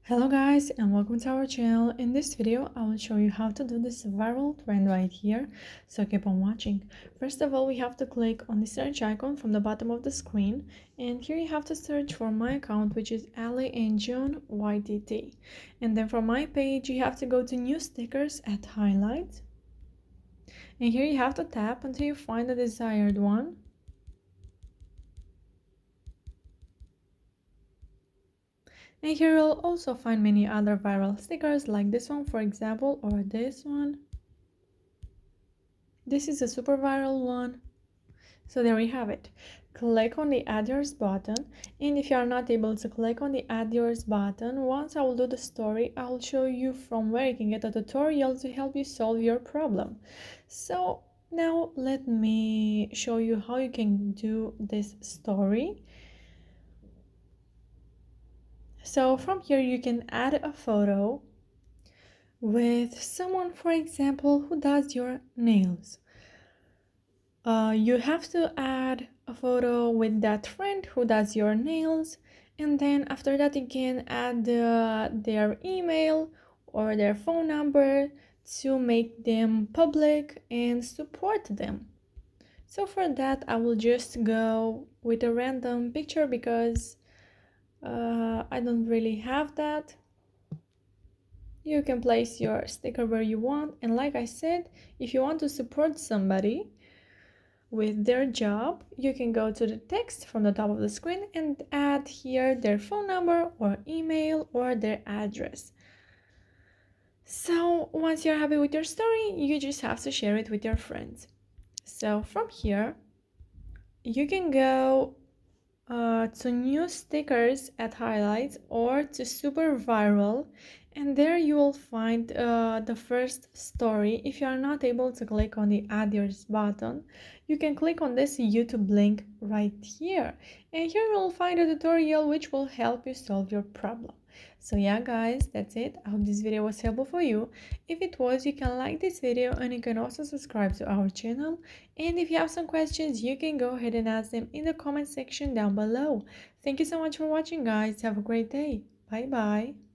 Hello guys and welcome to our channel. In this video I will show you how to do this viral trend right here, so keep on watching. First of all, we have to click on the search icon from the bottom of the screen, and here you have to search for my account, which is Ali and June YTT. And then for my page you have to go to new stickers at highlights, and here you have to tap until you find the desired one. And here you'll also find many other viral stickers like this one, for example, or this one. This is a super viral one. So there we have it. Click on the add yours button, and if you are not able to click on the add yours button, once I will do the story, I will show you from where you can get a tutorial to help you solve your problem. So now let me show you how you can do this story. So from here you can add a photo with someone, for example, who does your nails. You have to add a photo with that friend who does your nails, and then after that you can add their email or their phone number to make them public and support them. So for that I will just go with a random picture because I don't really have that. You can place your sticker where you want, and like I said, if you want to support somebody with their job, you can go to the text from the top of the screen and add here their phone number or email or their address. So once you're happy with your story, you just have to share it with your friends. So from here you can go to new stickers at highlights or to super viral, and there you will find the first story. If you are not able to click on the add yours button, you can click on this YouTube link right here, and here you will find a tutorial which will help you solve your problem. So yeah guys, that's it. I hope this video was helpful for you. If it was, you can like this video and you can also subscribe to our channel, and if you have some questions you can go ahead and ask them in the comment section down below. Thank you so much for watching guys. Have a great day. Bye bye.